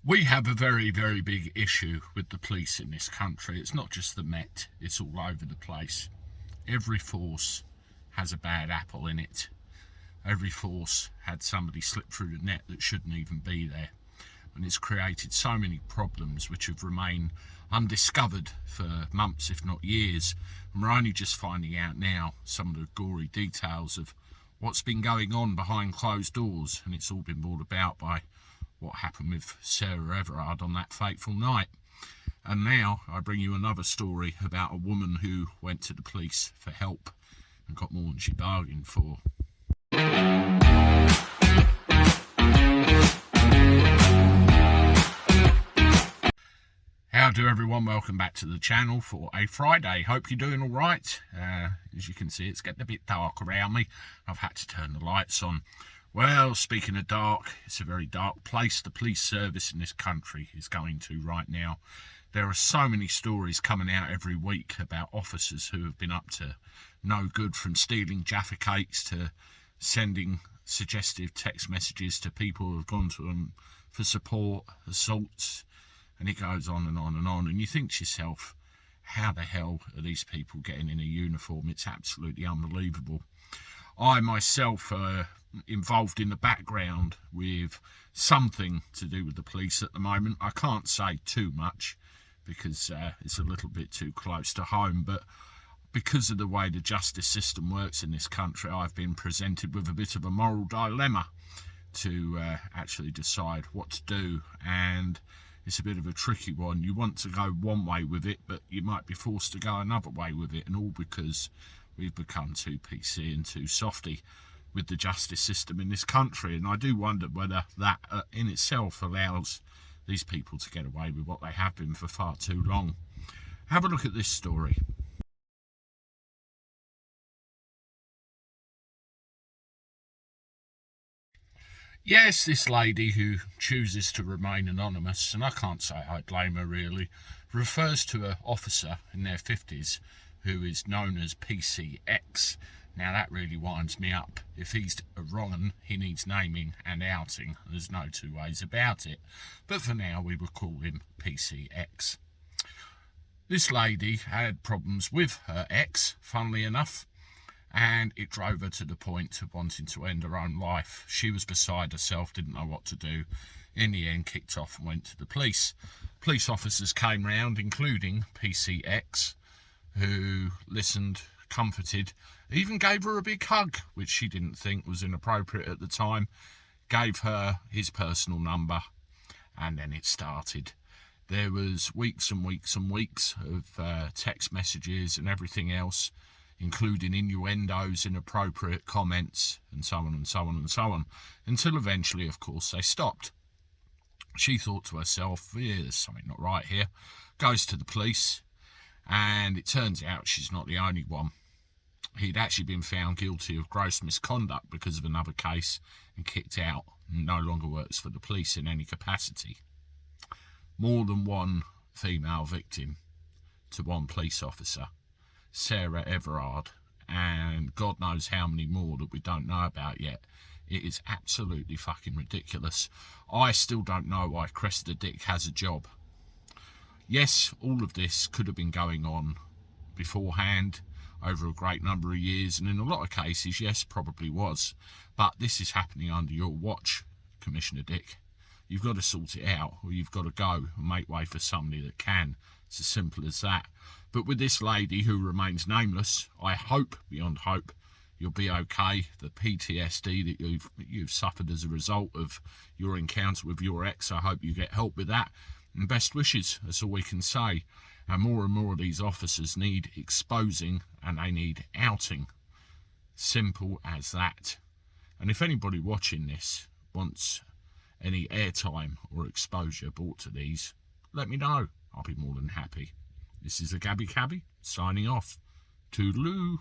We have a very, very big issue with the police in this country. It's not just the Met, it's all over the place. Every force has a bad apple in it. Every force had somebody slip through the net that shouldn't even be there. And it's created so many problems which have remained undiscovered for months, if not years. And we're only just finding out now some of the gory details of what's been going on behind closed doors. And it's all been brought about by what happened with Sarah Everard on that fateful night. And now I bring you another story about a woman who went to the police for help and got more than she bargained for. How do everyone? Welcome back to the channel for a Friday. Hope you're doing all right. As you can see, it's getting a bit dark around me. I've had to turn the lights on. Well, speaking of dark, it's a very dark place the police service in this country is going to right now. There are so many stories coming out every week about officers who have been up to no good, from stealing Jaffa cakes to sending suggestive text messages to people who have gone to them for support, assaults, and it goes on and on and on. And you think to yourself, how the hell are these people getting in a uniform? It's absolutely unbelievable. I myself involved in the background with something to do with the police at the moment. I can't say too much because it's a little bit too close to home, but because of the way the justice system works in this country, I've been presented with a bit of a moral dilemma to actually decide what to do, and it's a bit of a tricky one. You want to go one way with it, but you might be forced to go another way with it, and all because we've become too PC and too softy with the justice system in this country. And I do wonder whether that in itself allows these people to get away with what they have been for far too long. Have a look at this story. Yes, this lady, who chooses to remain anonymous, and I can't say I blame her really, refers to an officer in their 50s who is known as PCX. Now that really winds me up. If he's a wrong 'un, he needs naming and outing. There's no two ways about it. But for now, we will call him PCX. This lady had problems with her ex, funnily enough, and it drove her to the point of wanting to end her own life. She was beside herself, didn't know what to do. In the end, kicked off and went to the police. Police officers came round, including PCX, who listened, comforted, even gave her a big hug, which she didn't think was inappropriate at the time, gave her his personal number, and then it started. There was weeks and weeks and weeks of text messages and everything else, including innuendos, inappropriate comments, and so on and so on and so on, until eventually, of course, they stopped. She thought to herself, yeah, there's something not right here, goes to the police, and it turns out she's not the only one. He'd actually been found guilty of gross misconduct because of another case and kicked out, and no longer works for the police in any capacity. More than one female victim to one police officer, Sarah Everard, and God knows how many more that we don't know about yet. It is absolutely fucking ridiculous. I still don't know why Cressida Dick has a job. Yes, all of this could have been going on beforehand over a great number of years, and in a lot of cases, yes, probably was. But this is happening under your watch, Commissioner Dick. You've got to sort it out, or you've got to go and make way for somebody that can. It's as simple as that. But with this lady, who remains nameless, I hope, beyond hope, you'll be okay. The PTSD that you've suffered as a result of your encounter with your ex, I hope you get help with that. And best wishes, that's all we can say. And more of these officers need exposing, and they need outing. Simple as that. And if anybody watching this wants any airtime or exposure brought to these, let me know. I'll be more than happy. This is a Cabby signing off. Toodaloo.